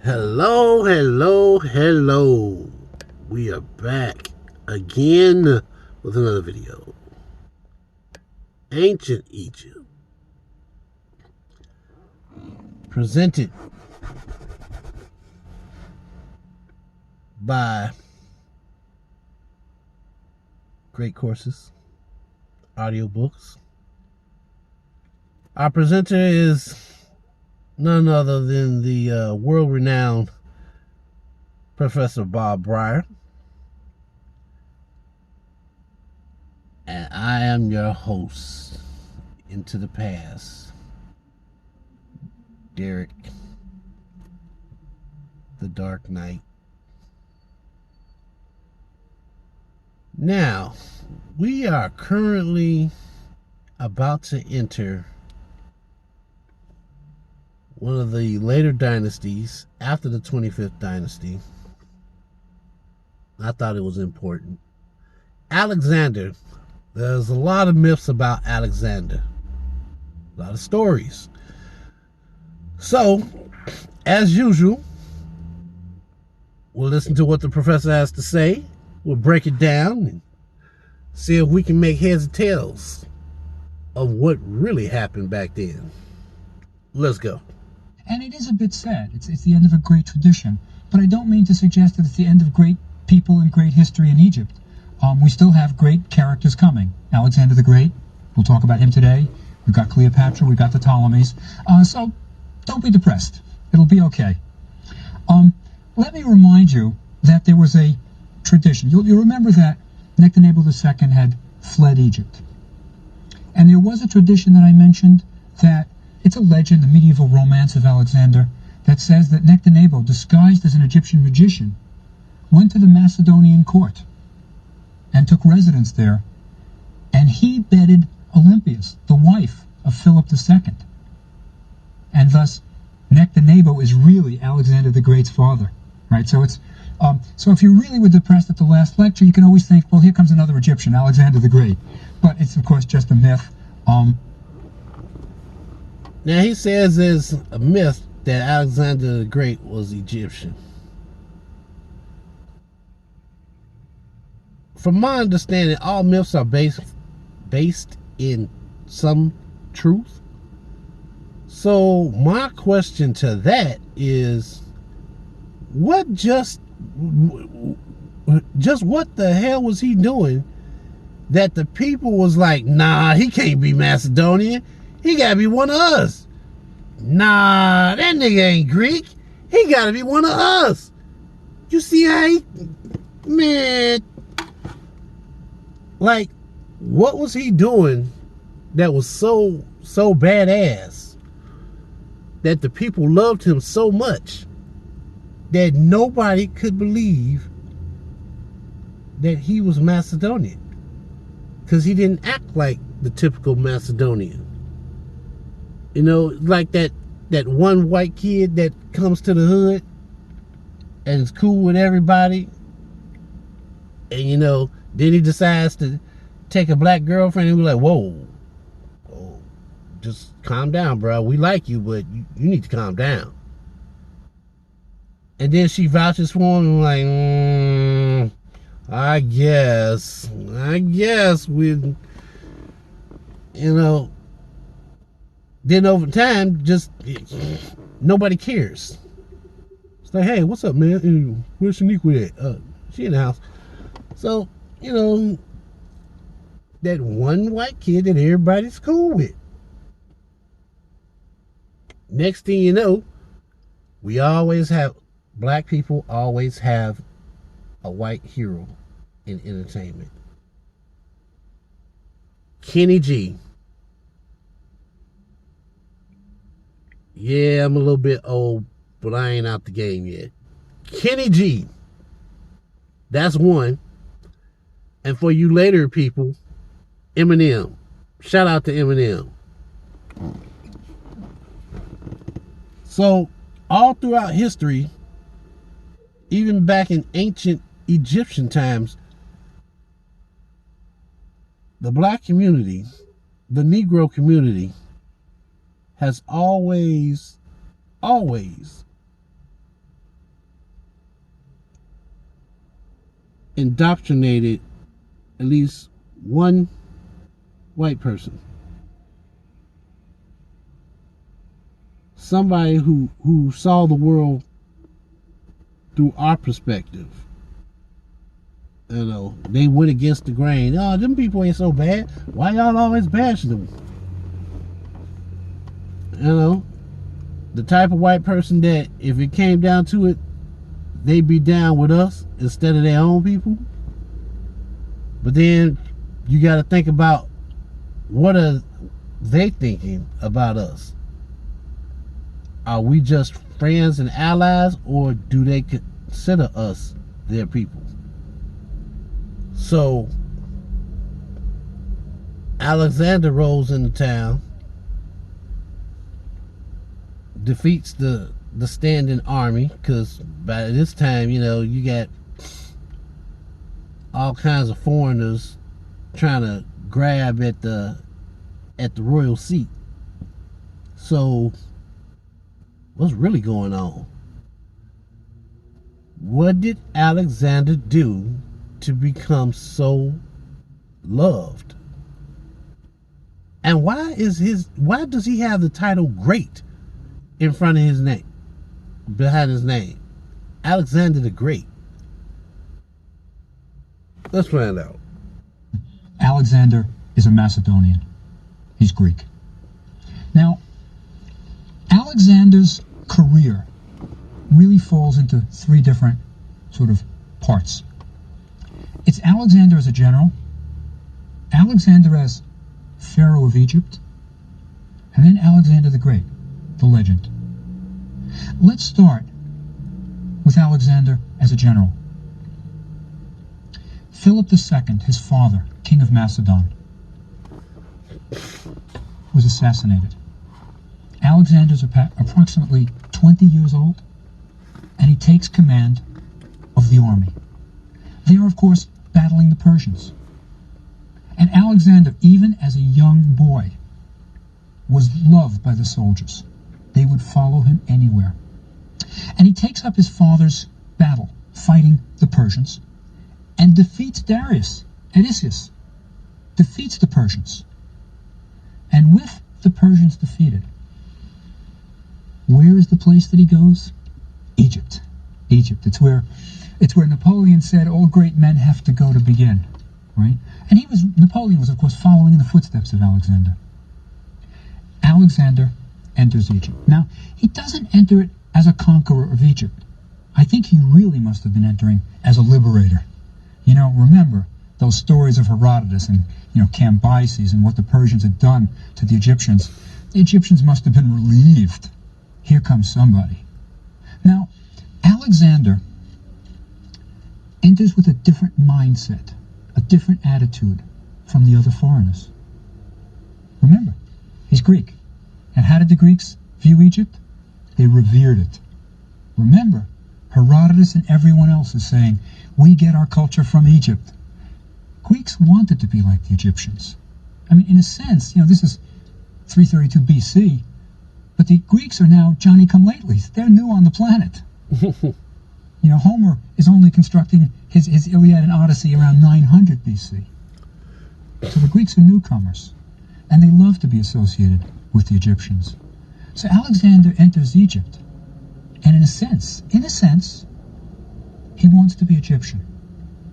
Hello, hello, hello. We are back again with another video. Ancient Egypt. Presented by Great Courses, audiobooks. Our presenter is none other than the world-renowned Professor Bob Brier. And I am your host, Into the Past, Derek, the Dark Knight. Now, we are currently about to enter one of the later dynasties after the 25th dynasty. I thought it was important. Alexander. There's a lot of myths about Alexander. A lot of stories. So, as usual, we'll listen to what the professor has to say. We'll break it down and see if we can make heads or tails of what really happened back then. Let's go. And it is a bit sad. It's the end of a great tradition. But I don't mean to suggest that it's the end of great people and great history in Egypt. We still have great characters coming. Alexander the Great, we'll talk about him today. We've got Cleopatra, we've got the Ptolemies. So don't be depressed. It'll be okay. Let me remind you that there was a tradition. You'll remember that Nectanebo II had fled Egypt. And there was a tradition that I mentioned that it's a legend, the medieval romance of Alexander, that says that Nectanebo, disguised as an Egyptian magician, went to the Macedonian court and took residence there, and he bedded Olympias, the wife of Philip II. And thus, Nectanebo is really Alexander the Great's father, right? So it's so if you really were depressed at the last lecture, you can always think, well, here comes another Egyptian, Alexander the Great. But it's, of course, just a myth. Now, he says there's a myth that Alexander the Great was Egyptian. From my understanding, all myths are based in some truth. So my question to that is, what what the hell was he doing that the people was like, nah, he can't be Macedonian. He gotta be one of us. Nah, that nigga ain't Greek. He gotta be one of us. You see how he, man, like, what was he doing that was so badass that the people loved him so much that nobody could believe that he was Macedonian? Because he didn't act like the typical Macedonian. You know, like that one white kid that comes to the hood and is cool with everybody, and you know, then he decides to take a black girlfriend and be like, whoa, just calm down, bro. We like you, but you need to calm down. And then she vouches for him and like, I guess we, you know. Then over time, just nobody cares. It's like, hey, what's up, man? Where's Shaniqua at? She in the house. So, you know, that one white kid that everybody's cool with. Next thing you know, black people always have a white hero in entertainment. Kenny G. Yeah, I'm a little bit old, but I ain't out the game yet. Kenny G. That's one. And for you later people, Eminem. Shout out to Eminem. So, all throughout history, even back in ancient Egyptian times, the black community, the Negro community, has always indoctrinated at least one white person. Somebody who saw the world through our perspective. You know, they went against the grain. Oh, them people ain't so bad. Why y'all always bash them? You know, the type of white person that if it came down to it, they'd be down with us instead of their own people. But then you got to think about what are they thinking about us? Are we just friends and allies, or do they consider us their people? So Alexander rolls into town, defeats the standing army, because by this time, you know, you got all kinds of foreigners trying to grab at the royal seat. So what's really going on? What did Alexander do to become so loved? And why does he have the title great in front of his name, behind his name? Alexander the Great. Let's find out. Alexander is a Macedonian. He's Greek. Now, Alexander's career really falls into three different sort of parts. It's Alexander as a general, Alexander as Pharaoh of Egypt, and then Alexander the Great, the legend. Let's start with Alexander as a general. Philip II, his father, king of Macedon, was assassinated. Alexander's approximately 20 years old, and he takes command of the army. They are, of course, battling the Persians. And Alexander, even as a young boy, was loved by the soldiers. They would follow him anywhere. And he takes up his father's battle, fighting the Persians, and defeats Darius at Issus, defeats the Persians. And with the Persians defeated, where is the place that he goes? Egypt. Egypt. It's where Napoleon said all great men have to go to begin, right? And Napoleon was, of course, following in the footsteps of Alexander. Alexander enters Egypt. Now, he doesn't enter it as a conqueror of Egypt. I think he really must have been entering as a liberator. You know, remember those stories of Herodotus and, Cambyses and what the Persians had done to the Egyptians. The Egyptians must have been relieved. Here comes somebody. Now, Alexander enters with a different mindset, a different attitude from the other foreigners. Remember, he's Greek. And how did the Greeks view Egypt? They revered it. Remember, Herodotus and everyone else is saying, we get our culture from Egypt. Greeks wanted to be like the Egyptians. I mean, in a sense, this is 332 BC, but the Greeks are now Johnny-come-latelys. They're new on the planet. Homer is only constructing his Iliad and Odyssey around 900 BC. So the Greeks are newcomers, and they love to be associated with the Egyptians. So Alexander enters Egypt, and in a sense, he wants to be Egyptian.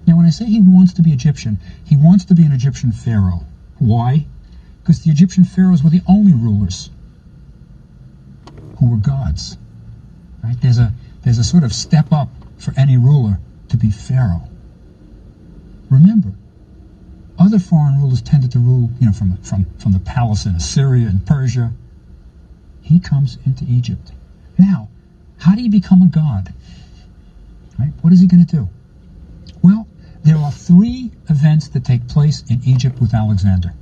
Now, when I say he wants to be Egyptian, he wants to be an Egyptian pharaoh. Why? Because the Egyptian pharaohs were the only rulers who were gods. Right? There's a sort of step up for any ruler to be pharaoh. Remember, other foreign rulers tended to rule, from the palace in Assyria and Persia. He comes into Egypt. Now, how do you become a god? Right? What is he going to do? Well, there are three events that take place in Egypt with Alexander.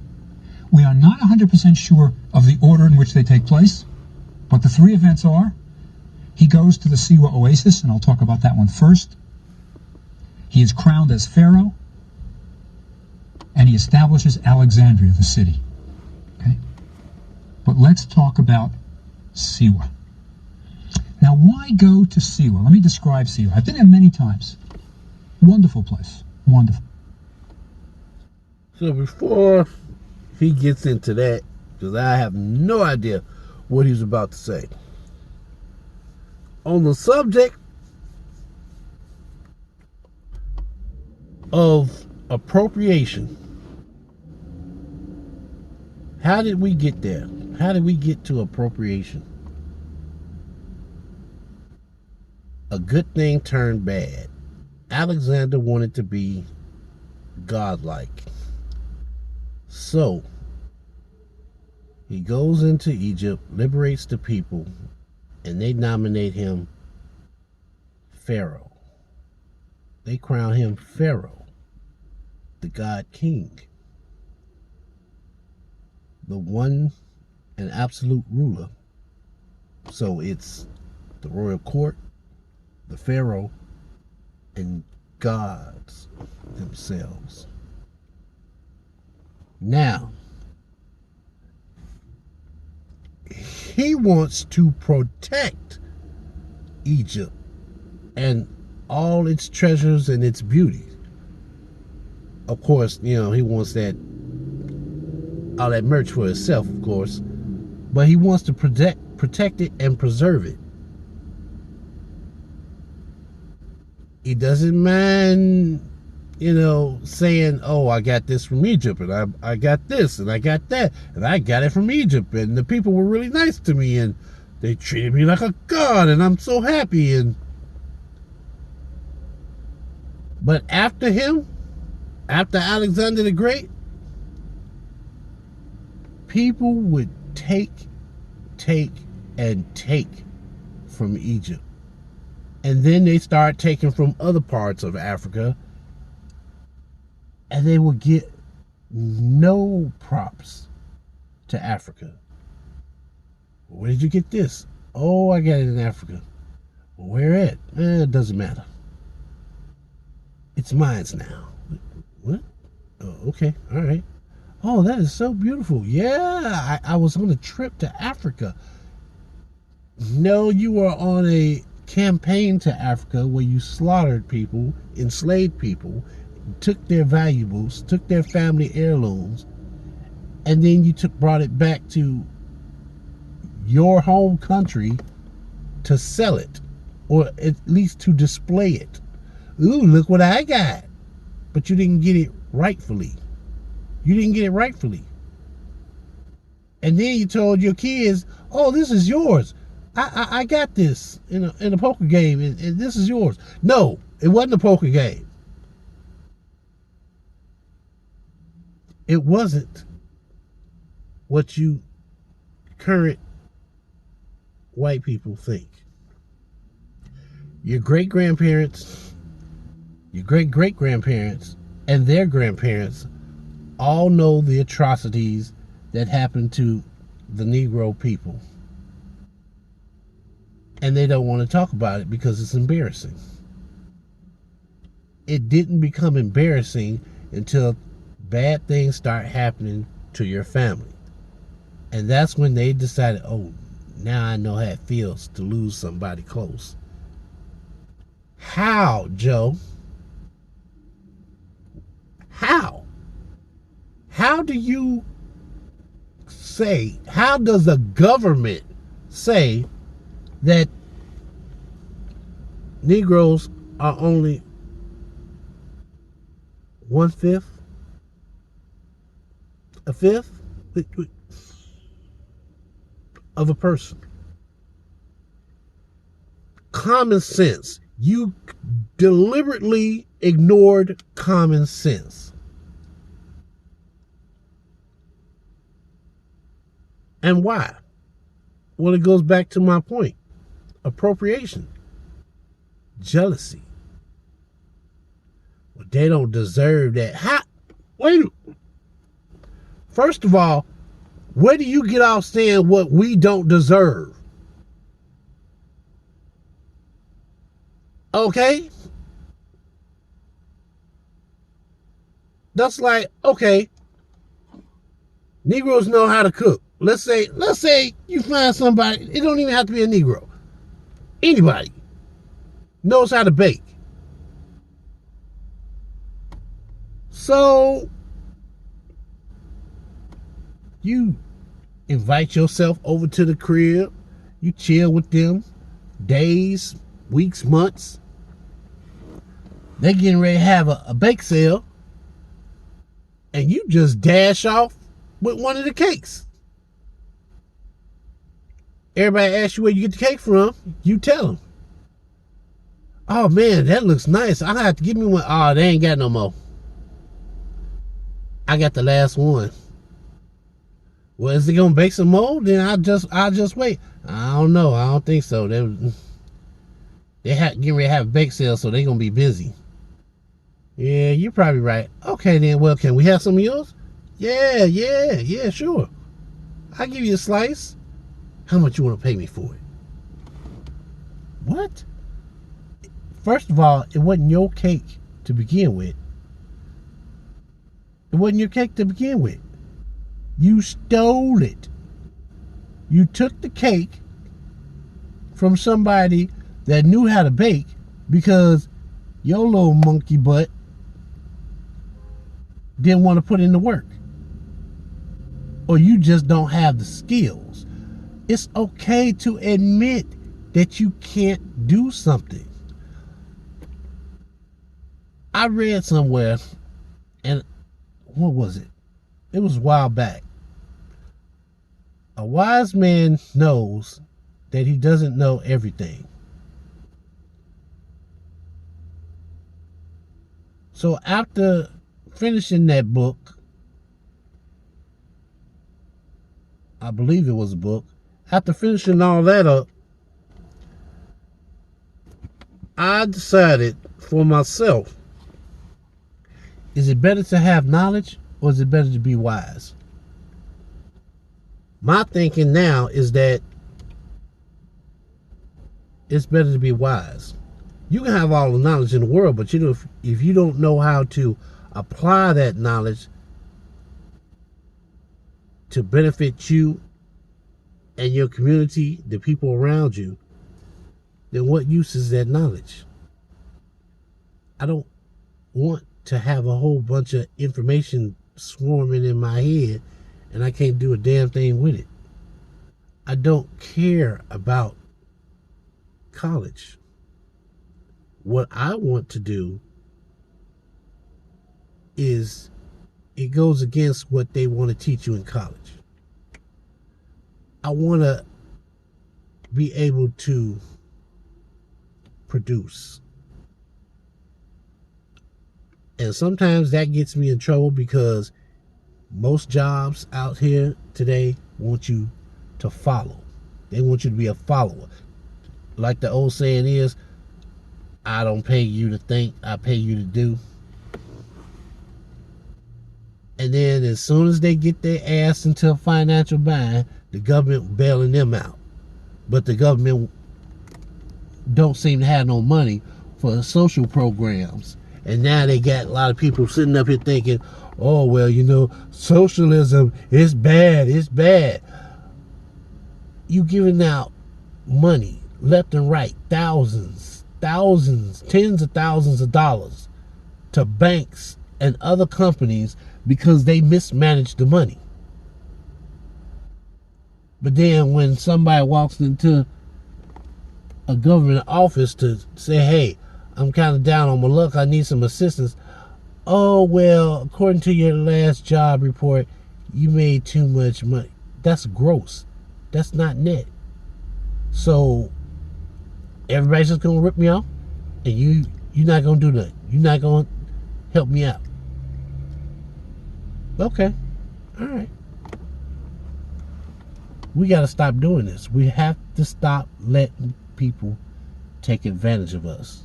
We are not 100% sure of the order in which they take place, but the three events are: he goes to the Siwa Oasis, and I'll talk about that one first. He is crowned as pharaoh, and he establishes Alexandria, the city. Okay? But let's talk about Siwa. Now, why go to Siwa? Let me describe Siwa. I've been there many times. Wonderful place. Wonderful. So before he gets into that, because I have no idea what he's about to say, on the subject of appropriation, how did we get there? How did we get to appropriation? A good thing turned bad. Alexander wanted to be godlike. So, he goes into Egypt, liberates the people, and they nominate him Pharaoh. They crown him Pharaoh, the God King, the one and absolute ruler. So it's the royal court, the Pharaoh, and gods themselves. Now, he wants to protect Egypt and all its treasures and its beauty. Of course, he wants all that merch for himself, of course, but he wants to protect it and preserve it. He doesn't mind, saying, oh, I got this from Egypt, and I got this, and I got that, and I got it from Egypt, and the people were really nice to me, and they treated me like a god, and I'm so happy. But after him, after Alexander the Great, people would take from Egypt. And then they start taking from other parts of Africa, and they will get no props to Africa. Where did you get this? Oh, I got it in Africa. Where at? It doesn't matter. It's mine now. What? Oh, okay, all right. Oh, that is so beautiful. Yeah, I was on a trip to Africa. No, you were on a campaign to Africa where you slaughtered people, enslaved people, took their valuables, took their family heirlooms, and then you brought it back to your home country to sell it, or at least to display it. Ooh, look what I got. But you didn't get it rightfully. And then you told your kids, oh, this is yours. I got this in a poker game, and this is yours. No, it wasn't a poker game. It wasn't what you current white people think. Your great-grandparents, your great-great-grandparents, and their grandparents all know the atrocities that happened to the Negro people. And they don't want to talk about it because it's embarrassing. It didn't become embarrassing until bad things start happening to your family. And that's when they decided, oh, now I know how it feels to lose somebody close. How, Joe? How? How do you say, how does the government say that Negroes are only 1/5, a fifth of a person? Common sense. You deliberately ignored common sense. And why? Well, it goes back to my point. Appropriation. Jealousy. Well, they don't deserve that. Wait. First of all, where do you get off saying what we don't deserve? Okay? That's like, okay, Negroes know how to cook. Let's say you find somebody, it don't even have to be a Negro. Anybody knows how to bake. So you invite yourself over to the crib, you chill with them days, weeks, months. They getting ready to have a bake sale, and you just dash off with one of the cakes. Everybody asks you where you get the cake from, you tell them. Oh man, that looks nice. I have to give me one. Oh, they ain't got no more. I got the last one. Well, is it gonna bake some more? Then I'll just wait. I don't know. I don't think so. They getting ready to have a bake sale, so they gonna be busy. Yeah, you're probably right. Okay then. Well, can we have some of yours? Yeah, sure. I'll give you a slice. How much you want to pay me for it? What? First of all, it wasn't your cake to begin with. It wasn't your cake to begin with. You stole it. You took the cake from somebody that knew how to bake because your little monkey butt didn't want to put in the work. Or you just don't have the skills. It's okay to admit that you can't do something. I read somewhere, and what was it? It was a while back. A wise man knows that he doesn't know everything. So after finishing that book, I believe it was a book, after finishing all that up, I decided for myself, is it better to have knowledge or is it better to be wise? My thinking now is that it's better to be wise. You can have all the knowledge in the world, but if you don't know how to apply that knowledge to benefit you and your community, the people around you, then what use is that knowledge? I don't want to have a whole bunch of information swarming in my head and I can't do a damn thing with it. I don't care about college. What I want to do is it goes against what they want to teach you in college. I want to be able to produce. And sometimes that gets me in trouble because most jobs out here today want you to follow. They want you to be a follower. Like the old saying is, I don't pay you to think, I pay you to do. And then as soon as they get their ass into a financial bind, the government bailing them out. But the government don't seem to have no money for social programs. And now they got a lot of people sitting up here thinking, oh, well, socialism is bad, it's bad. You giving out money left and right, thousands, tens of thousands of dollars to banks and other companies because they mismanage the money. But then when somebody walks into a government office to say, hey, I'm kind of down on my luck, I need some assistance. Oh, well, according to your last job report, you made too much money. That's gross. That's not net. So everybody's just going to rip me off? And you're not going to do nothing. You're not going to help me out. Okay. All right. We got to stop doing this. We have to stop letting people take advantage of us.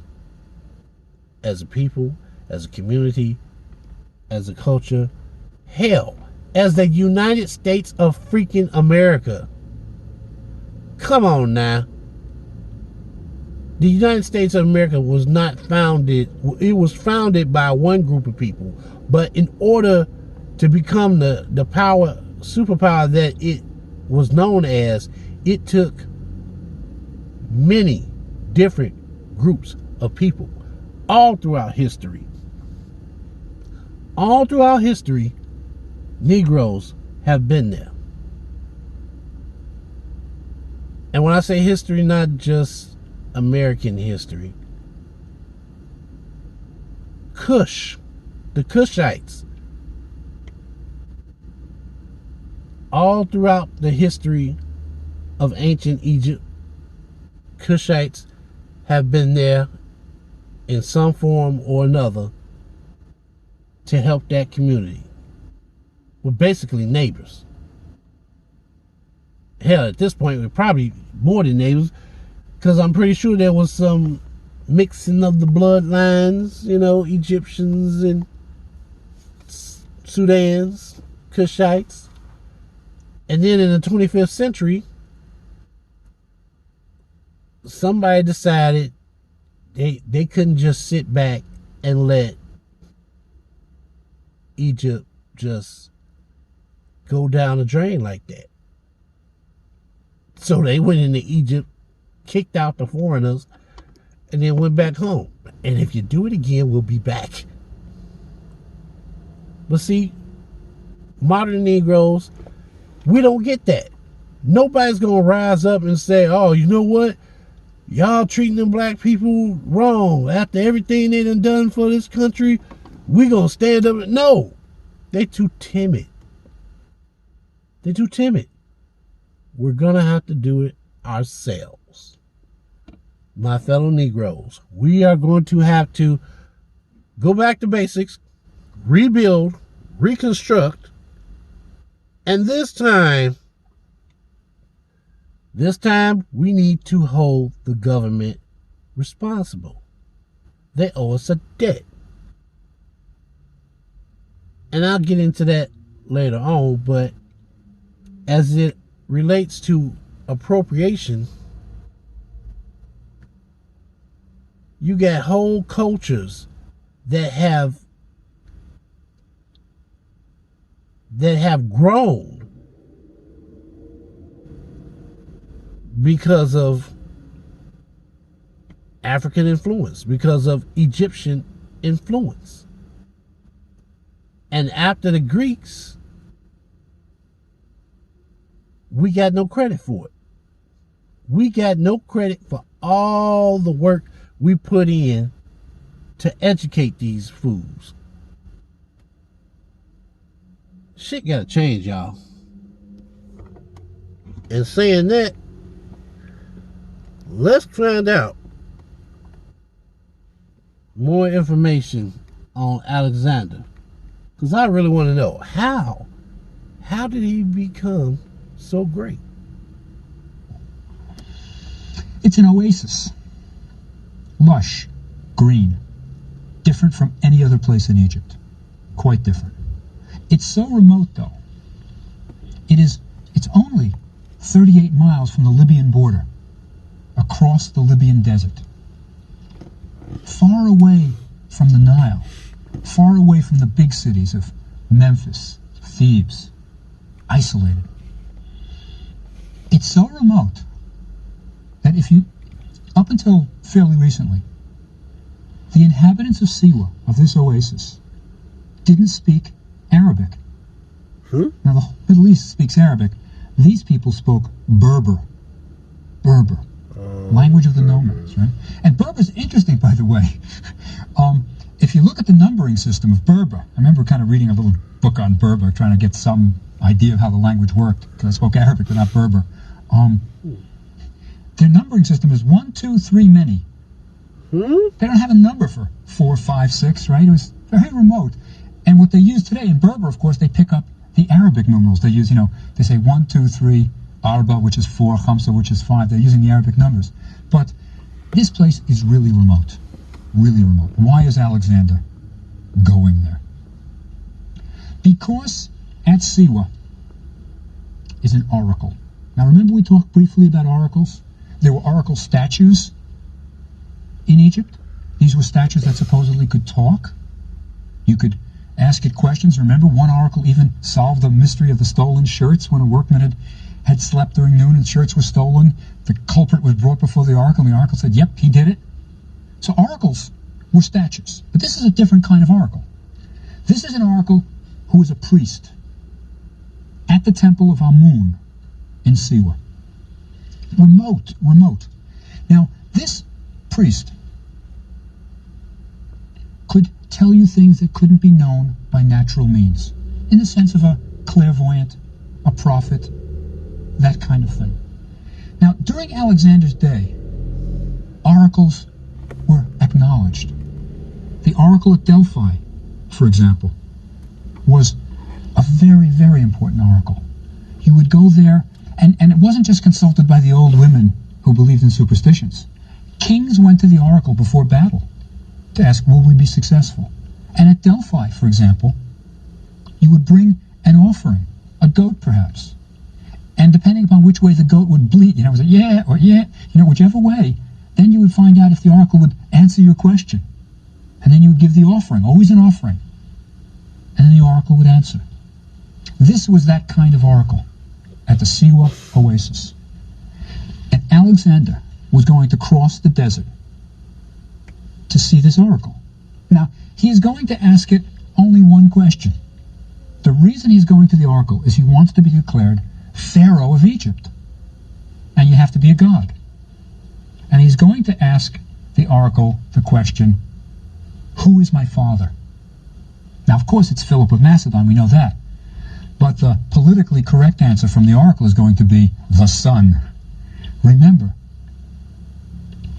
As a people, as a community, as a culture, hell, as the United States of freaking America. Come on now. The United States of America was not founded, it was founded by one group of people. But in order to become the superpower that it was known as, it took many different groups of people all throughout history. All throughout history, Negroes have been there. And when I say history, not just American history. Cush, the Cushites, all throughout the history of ancient Egypt, Cushites have been there in some form or another to help that community. We're basically neighbors. Hell, at this point, we're probably more than neighbors, because I'm pretty sure there was some mixing of the bloodlines, you know, Egyptians and Sudans, Cushites. And then in the 25th century, somebody decided they couldn't just sit back and let Egypt just go down the drain like that. So they went into Egypt, kicked out the foreigners, and then went back home. And if you do it again, we'll be back. But see, modern Negroes, we don't get that. Nobody's going to rise up and say, oh, you know what? Y'all treating them black people wrong. After everything they done for this country, we going to stand up. No, they too timid. They're too timid. We're going to have to do it ourselves. My fellow Negroes, we are going to have to go back to basics, rebuild, reconstruct, and this time we need to hold the government responsible. They owe us a debt. And I'll get into that later on, but as it relates to appropriation, you got whole cultures that have grown because of African influence, because of Egyptian influence. And after the Greeks, we got no credit for it. We got no credit for all the work we put in to educate these fools. Shit gotta change, y'all. And saying that, let's find out more information on Alexander. Because I really want to know, how did he become so great? It's an oasis. Lush, green, different from any other place in Egypt. Quite different. It's so remote, though. It's only 38 miles from the Libyan border, across the Libyan desert. Far away from the Nile, far away from the big cities of Memphis, Thebes, isolated. It's so remote that up until fairly recently, the inhabitants of Siwa, of this oasis, didn't speak Arabic. Now, the Middle East speaks Arabic. These people spoke Berber. Language of the nomads, right? And Berber's interesting, by the way. If you look at the numbering system of Berber, I remember kind of reading a little book on Berber, trying to get some idea of how the language worked, because I spoke Arabic but not Berber. Their numbering system is 1, 2, 3, many. They don't have a number for 4, 5, 6, right? It was very remote. And what they use today in Berber, of course, they pick up the Arabic numerals. They use, they say 1, 2, 3, Arba, which is 4, Khamsa, which is 5. They're using the Arabic numbers. But this place is really remote. Really remote. Why is Alexander going there? Because at Siwa is an oracle. Now, remember we talked briefly about oracles? There were oracle statues in Egypt. These were statues that supposedly could talk. You could ask it questions. Remember, one oracle even solved the mystery of the stolen shirts when a workman had slept during noon and shirts were stolen. The culprit was brought before the oracle, and the oracle said, yep, he did it. So oracles were statues. But this is a different kind of oracle. This is an oracle who was a priest at the temple of Amun in Siwa. Remote. Now, this priest could tell you things that couldn't be known by natural means, in the sense of a clairvoyant, a prophet, that kind of thing. Now, during Alexander's day, oracles were acknowledged. The oracle at Delphi, for example, was a very, very important oracle. You would go there, and it wasn't just consulted by the old women who believed in superstitions. Kings went to the oracle before battle to ask, will we be successful? And at Delphi, for example, you would bring an offering, a goat perhaps. And depending upon which way the goat would bleat, it was a yeah or yeah, whichever way, then you would find out if the oracle would answer your question. And then you would give the offering, always an offering. And then the oracle would answer. This was that kind of oracle at the Siwa oasis. And Alexander was going to cross the desert to see this oracle. Now, he is going to ask it only one question. The reason he's going to the oracle is he wants to be declared Pharaoh of Egypt. And you have to be a god. And he's going to ask the oracle the question, who is my father? Now, of course, it's Philip of Macedon, we know that. But the politically correct answer from the oracle is going to be the son. Remember,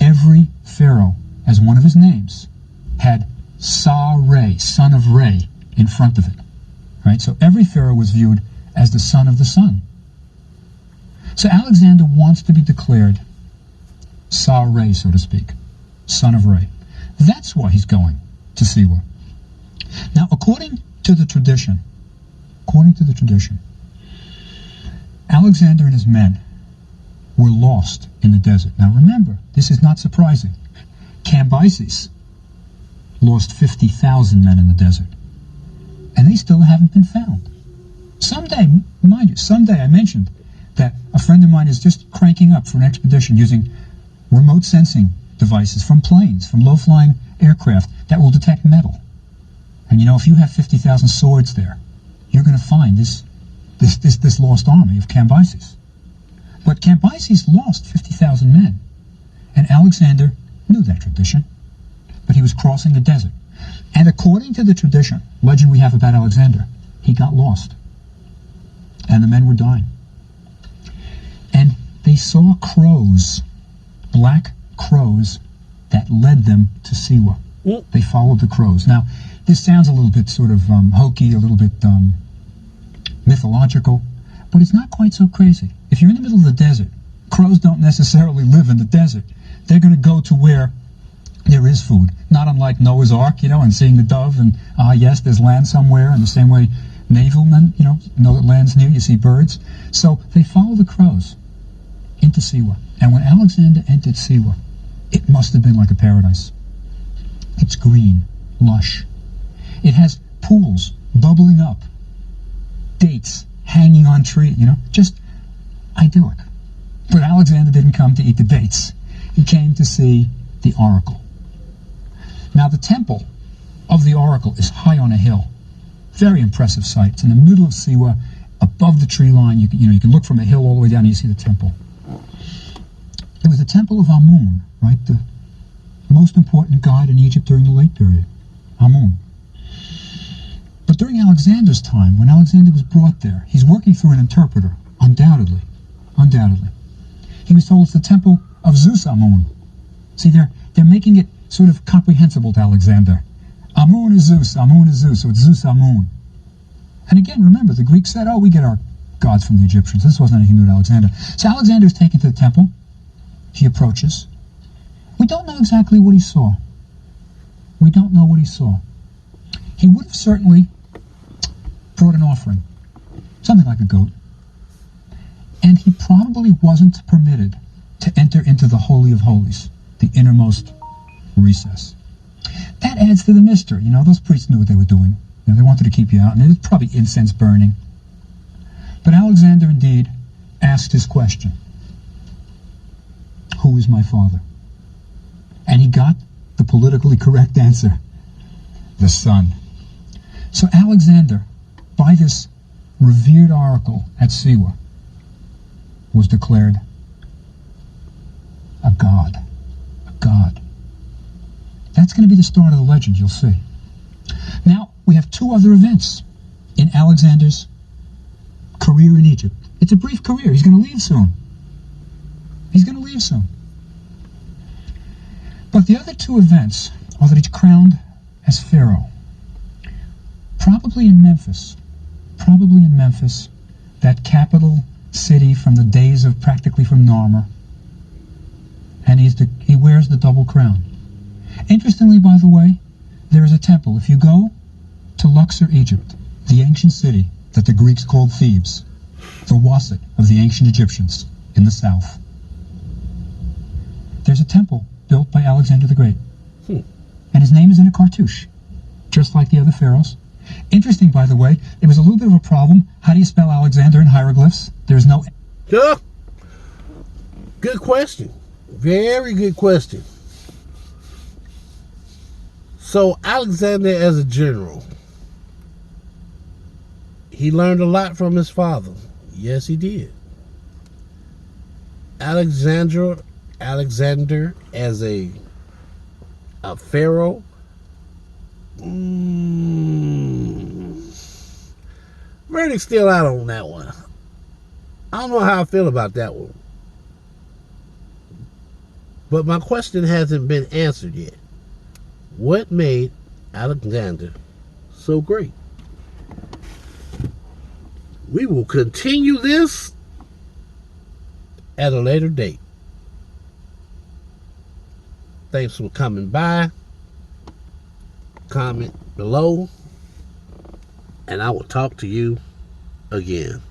every pharaoh, as one of his names, had Sa-Re, son of Re, in front of it. Right? So every pharaoh was viewed as the son of the sun. So Alexander wants to be declared Sa-Re, so to speak, son of Re. That's why he's going to Siwa. Now, according to the tradition, Alexander and his men were lost in the desert. Now remember, this is not surprising. Cambyses lost 50,000 men in the desert, and they still haven't been found. Someday, mind you, I mentioned that a friend of mine is just cranking up for an expedition using remote sensing devices from planes, from low-flying aircraft that will detect metal. And if you have 50,000 swords there, you're going to find this lost army of Cambyses. But Cambyses lost 50,000 men, and Alexander knew that tradition, but he was crossing the desert. And according to the tradition, legend we have about Alexander, he got lost, and the men were dying. And they saw crows, black crows, that led them to Siwa. They followed the crows. Now, this sounds a little bit sort of hokey, a little bit mythological, but it's not quite so crazy. If you're in the middle of the desert, crows don't necessarily live in the desert. They're going to go to where there is food, not unlike Noah's Ark, and seeing the dove, and yes, there's land somewhere, in the same way naval men, know that land's near, you see birds. So they follow the crows into Siwa. And when Alexander entered Siwa, it must have been like a paradise. It's green, lush. It has pools bubbling up, dates hanging on trees, just idyllic. But Alexander didn't come to eat the dates. He came to see the oracle. Now, the temple of the oracle is high on a hill. Very impressive sight. It's in the middle of Siwa, above the tree line. You can look from a hill all the way down and you see the temple. It was the temple of Amun, right? The most important god in Egypt during the late period. Amun. But during Alexander's time, when Alexander was brought there, he's working through an interpreter, undoubtedly. He was told it's the temple of Zeus Amun. See, they're making it sort of comprehensible to Alexander. Amun is Zeus, so it's Zeus Amun. And again, remember, the Greeks said, we get our gods from the Egyptians. This wasn't anything new to Alexander. So Alexander is taken to the temple. He approaches. We don't know exactly what he saw. He would have certainly brought an offering, something like a goat. And he probably wasn't permitted to enter into the Holy of Holies, the innermost recess. That adds to the mystery. Those priests knew what they were doing. They wanted to keep you out, and there's probably incense burning. But Alexander indeed asked his question. Who is my father? And he got the politically correct answer. The son. So Alexander, by this revered oracle at Siwa, was declared a god. A god. That's going to be the start of the legend, you'll see. Now, we have two other events in Alexander's career in Egypt. It's a brief career. He's going to leave soon. He's going to leave soon. But the other two events are that he's crowned as pharaoh. Probably in Memphis, that capital city from the days of practically from Narmer. And he wears the double crown. Interestingly, by the way, there is a temple. If you go to Luxor, Egypt, the ancient city that the Greeks called Thebes, the Waset of the ancient Egyptians in the south, there's a temple built by Alexander the Great. And his name is in a cartouche, just like the other pharaohs. Interesting, by the way, it was a little bit of a problem. How do you spell Alexander in hieroglyphs? There's no... Yeah. Good question. Very good question. So Alexander, as a general, he learned a lot from his father. Yes, he did. Alexander as a pharaoh. Verdict still out on that one. I don't know how I feel about that one. But my question hasn't been answered yet. What made Alexander so great? We will continue this at a later date. Thanks for coming by. Comment below, and I will talk to you again.